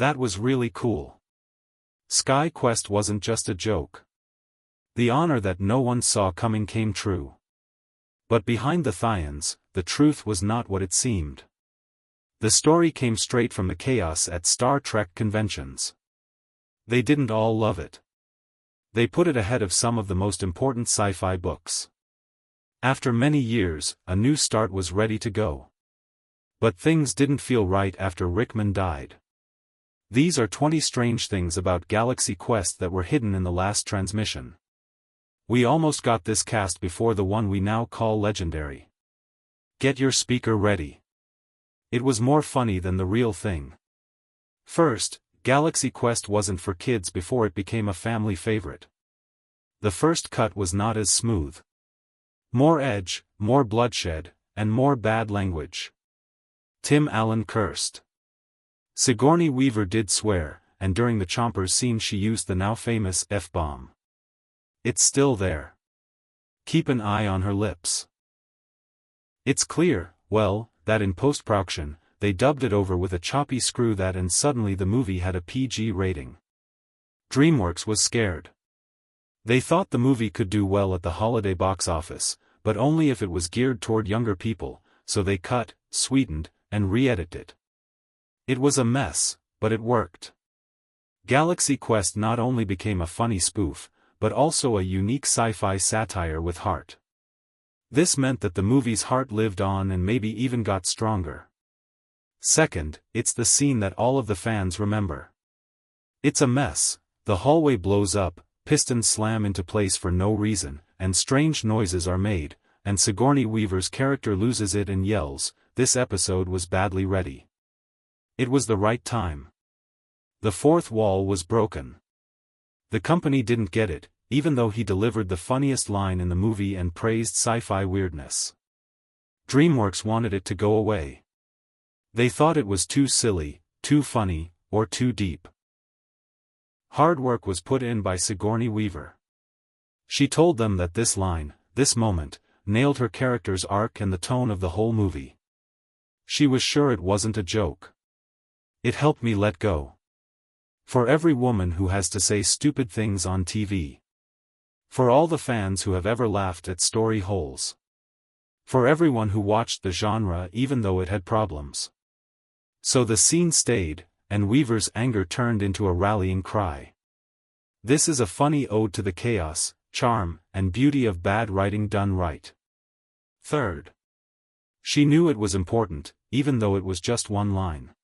That was really cool. Sky Quest wasn't just a joke. The honor that no one saw coming came true. But behind the Thions, the truth was not what it seemed. The story came straight from the chaos at Star Trek conventions. They didn't all love it. They put it ahead of some of the most important sci-fi books. After many years, a new start was ready to go. But things didn't feel right after Rickman died. These are 20 strange things about Galaxy Quest that were hidden in the last transmission. We almost got this cast before the one we now call legendary. Get your speaker ready. It was more funny than the real thing. First, Galaxy Quest wasn't for kids before it became a family favorite. The first cut was not as smooth. More edge, more bloodshed, and more bad language. Tim Allen cursed. Sigourney Weaver did swear, and during the Chompers scene she used the now famous F-bomb. It's still there. Keep an eye on her lips. It's clear, well, that in post-production, they dubbed it over with a choppy screw that and suddenly the movie had a PG rating. DreamWorks was scared. They thought the movie could do well at the holiday box office, but only if it was geared toward younger people, so they cut, sweetened, and re-edited it. It was a mess, but it worked. Galaxy Quest not only became a funny spoof, but also a unique sci-fi satire with heart. This meant that the movie's heart lived on and maybe even got stronger. Second, it's the scene that all of the fans remember. It's a mess, the hallway blows up, pistons slam into place for no reason, and strange noises are made, and Sigourney Weaver's character loses it and yells, "This episode was badly ready." It was the right time. The fourth wall was broken. The company didn't get it, even though he delivered the funniest line in the movie and praised sci-fi weirdness. DreamWorks wanted it to go away. They thought it was too silly, too funny, or too deep. Hard work was put in by Sigourney Weaver. She told them that this line, this moment, nailed her character's arc and the tone of the whole movie. She was sure it wasn't a joke. It helped me let go. For every woman who has to say stupid things on TV. For all the fans who have ever laughed at story holes. For everyone who watched the genre even though it had problems. So the scene stayed, and Weaver's anger turned into a rallying cry. This is a funny ode to the chaos, charm, and beauty of bad writing done right. Third. She knew it was important, even though it was just one line.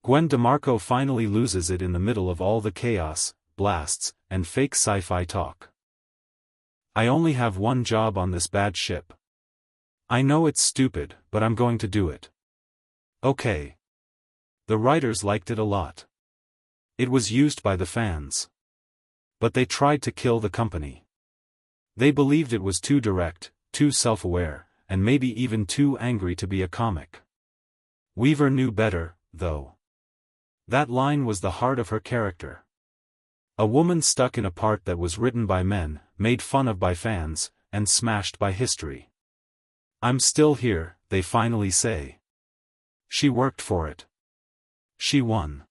Gwen DeMarco finally loses it in the middle of all the chaos, blasts, and fake sci-fi talk. I only have one job on this bad ship. I know it's stupid, but I'm going to do it. Okay. The writers liked it a lot. It was used by the fans. But they tried to kill the company. They believed it was too direct, too self-aware, and maybe even too angry to be a comic. Weaver knew better, though. That line was the heart of her character. A woman stuck in a part that was written by men, made fun of by fans, and smashed by history. I'm still here, they finally say. She worked for it. She won.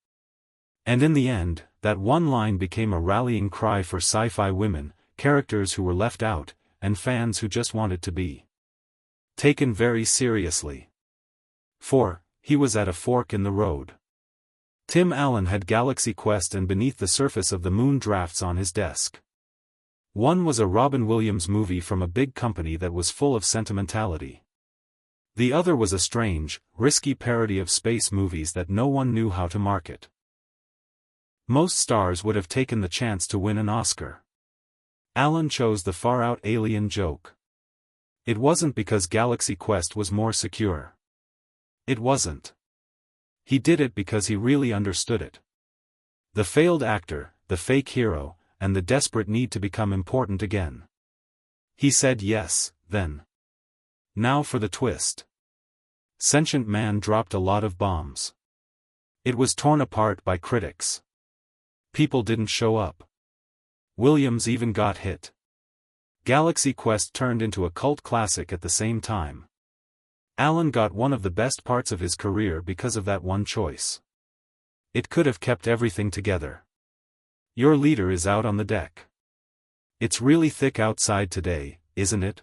And in the end, that one line became a rallying cry for sci-fi women, characters who were left out, and fans who just wanted to be taken very seriously. 4. He was at a fork in the road. Tim Allen had Galaxy Quest and Beneath the Surface of the Moon drafts on his desk. One was a Robin Williams movie from a big company that was full of sentimentality. The other was a strange, risky parody of space movies that no one knew how to market. Most stars would have taken the chance to win an Oscar. Allen chose the far-out alien joke. It wasn't because Galaxy Quest was more secure. It wasn't. He did it because he really understood it. The failed actor, the fake hero, and the desperate need to become important again. He said yes, then. Now for the twist. Sentient Man dropped a lot of bombs. It was torn apart by critics. People didn't show up. Williams even got hit. Galaxy Quest turned into a cult classic at the same time. Allen got one of the best parts of his career because of that one choice. It could have kept everything together. Your leader is out on the deck. It's really thick outside today, isn't it?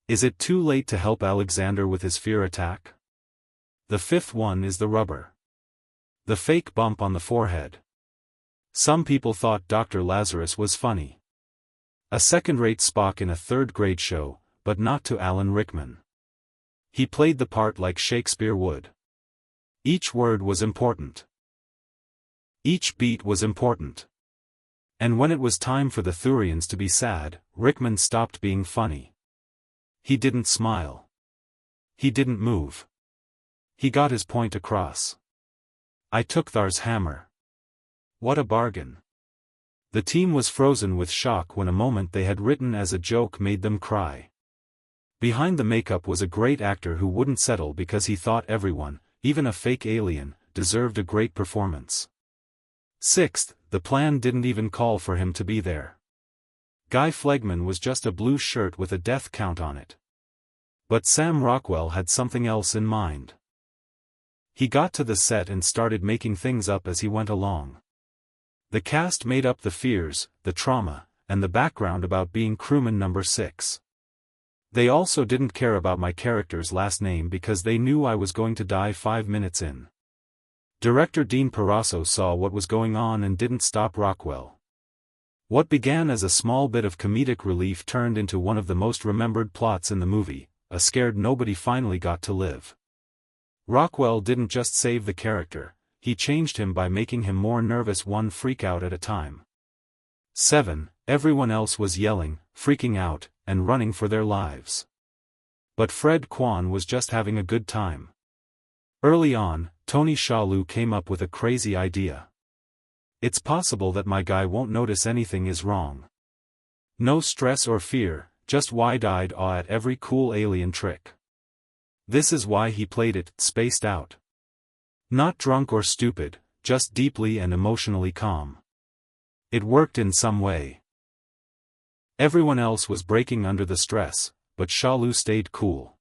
Is it too late to help Alexander with his fear attack? The fifth one is the rubber. The fake bump on the forehead. Some people thought Dr. Lazarus was funny. A second-rate Spock in a third-grade show, but not to Alan Rickman. He played the part like Shakespeare would. Each word was important. Each beat was important. And when it was time for the Thurians to be sad, Rickman stopped being funny. He didn't smile. He didn't move. He got his point across. I took Thar's hammer. What a bargain. The team was frozen with shock when a moment they had written as a joke made them cry. Behind the makeup was a great actor who wouldn't settle because he thought everyone, even a fake alien, deserved a great performance. Sixth, the plan didn't even call for him to be there. Guy Flegman was just a blue shirt with a death count on it. But Sam Rockwell had something else in mind. He got to the set and started making things up as he went along. The cast made up the fears, the trauma, and the background about being crewman number 6. They also didn't care about my character's last name because they knew I was going to die 5 minutes in. Director Dean Parasso saw what was going on and didn't stop Rockwell. What began as a small bit of comedic relief turned into one of the most remembered plots in the movie, a scared nobody finally got to live. Rockwell didn't just save the character, he changed him by making him more nervous one freakout at a time. 7. Everyone else was yelling, freaking out, and running for their lives. But Fred Kwan was just having a good time. Early on, Tony Shalhoub came up with a crazy idea. It's possible that my guy won't notice anything is wrong. No stress or fear, just wide-eyed awe at every cool alien trick. This is why he played it, spaced out. Not drunk or stupid, just deeply and emotionally calm. It worked in some way. Everyone else was breaking under the stress, but Shalhoub stayed cool.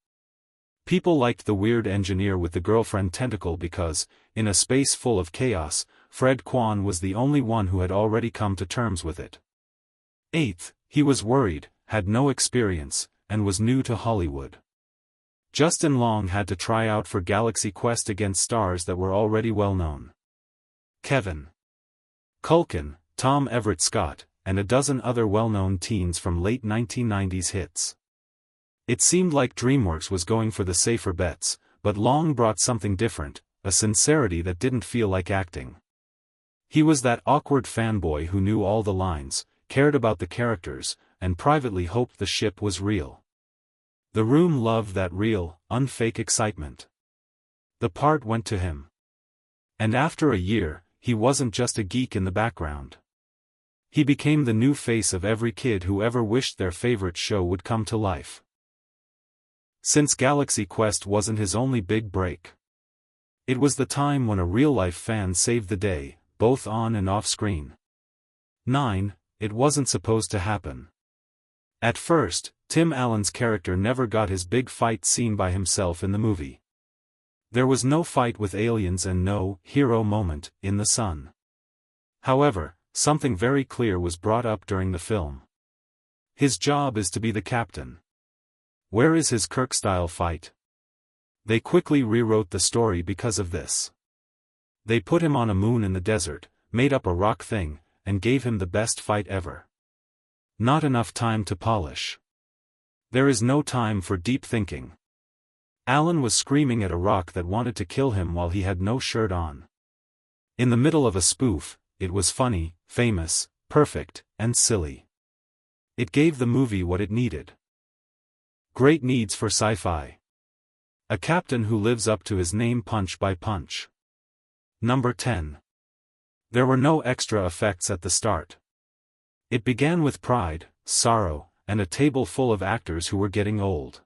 People liked the weird engineer with the girlfriend tentacle because, in a space full of chaos, Fred Kwan was the only one who had already come to terms with it. 8th, he was worried, had no experience, and was new to Hollywood. Justin Long had to try out for Galaxy Quest against stars that were already well known. Kevin Culkin, Tom Everett Scott, and a dozen other well-known teens from late 1990s hits. It seemed like DreamWorks was going for the safer bets, but Long brought something different, a sincerity that didn't feel like acting. He was that awkward fanboy who knew all the lines, cared about the characters, and privately hoped the ship was real. The room loved that real, unfake excitement. The part went to him. And after a year, he wasn't just a geek in the background. He became the new face of every kid who ever wished their favorite show would come to life. Since Galaxy Quest wasn't his only big break. It was the time when a real-life fan saved the day, both on and off screen. 9. It wasn't supposed to happen. At first, Tim Allen's character never got his big fight scene by himself in the movie. There was no fight with aliens and no hero moment in the sun. However, something very clear was brought up during the film. His job is to be the captain. Where is his Kirk-style fight? They quickly rewrote the story because of this. They put him on a moon in the desert, made up a rock thing, and gave him the best fight ever. Not enough time to polish. There is no time for deep thinking. Allen was screaming at a rock that wanted to kill him while he had no shirt on. In the middle of a spoof, it was funny, famous, perfect, and silly. It gave the movie what it needed. Great needs for sci-fi. A captain who lives up to his name punch by punch. Number 10. There were no extra effects at the start. It began with pride, sorrow, and a table full of actors who were getting old.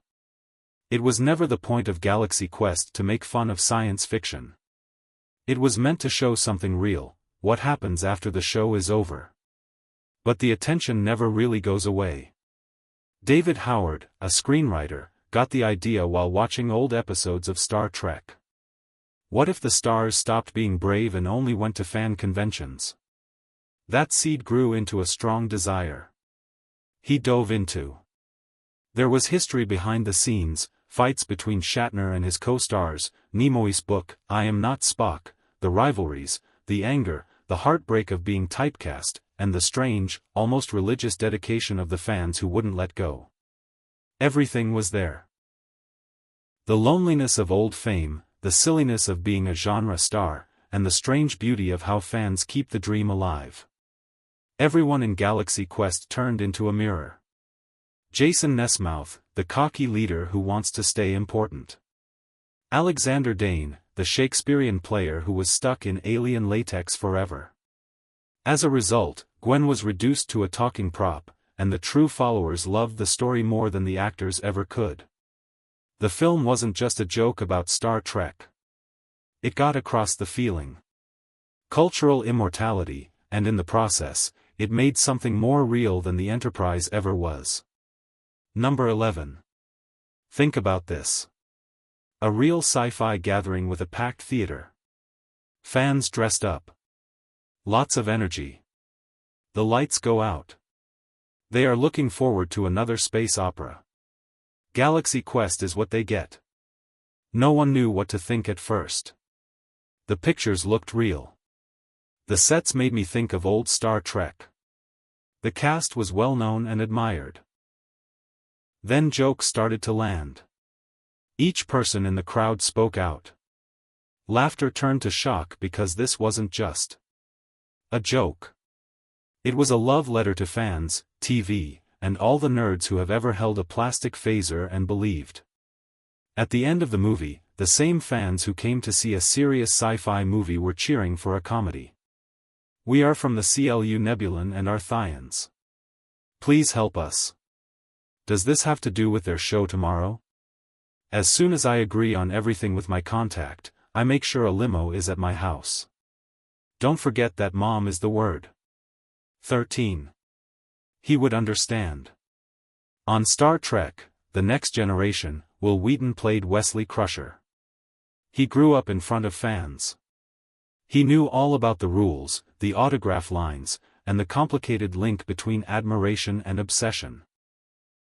It was never the point of Galaxy Quest to make fun of science fiction. It was meant to show something real, what happens after the show is over. But the attention never really goes away. David Howard, a screenwriter, got the idea while watching old episodes of Star Trek. What if the stars stopped being brave and only went to fan conventions? That seed grew into a strong desire. He dove into. There was history behind the scenes, fights between Shatner and his co-stars, Nimoy's book, I Am Not Spock, the rivalries, the anger, the heartbreak of being typecast, and the strange, almost religious dedication of the fans who wouldn't let go. Everything was there. The loneliness of old fame, the silliness of being a genre star, and the strange beauty of how fans keep the dream alive. Everyone in Galaxy Quest turned into a mirror. Jason Nesmouth, the cocky leader who wants to stay important. Alexander Dane, the Shakespearean player who was stuck in alien latex forever. As a result, Gwen was reduced to a talking prop, and the true followers loved the story more than the actors ever could. The film wasn't just a joke about Star Trek. It got across the feeling. Cultural immortality, and in the process, it made something more real than the Enterprise ever was. Number 11. Think about this. A real sci-fi gathering with a packed theater. Fans dressed up. Lots of energy. The lights go out. They are looking forward to another space opera. Galaxy Quest is what they get. No one knew what to think at first. The pictures looked real. The sets made me think of old Star Trek. The cast was well known and admired. Then jokes started to land. Each person in the crowd spoke out. Laughter turned to shock because this wasn't just a joke. It was a love letter to fans, TV, and all the nerds who have ever held a plastic phaser and believed. At the end of the movie, the same fans who came to see a serious sci-fi movie were cheering for a comedy. We are from the CLU Nebulan and Arthians. Please help us. Does this have to do with their show tomorrow? As soon as I agree on everything with my contact, I make sure a limo is at my house. Don't forget that mom is the word. 13. He would understand. On Star Trek, The Next Generation, Will Wheaton played Wesley Crusher. He grew up in front of fans. He knew all about the rules, the autograph lines, and the complicated link between admiration and obsession.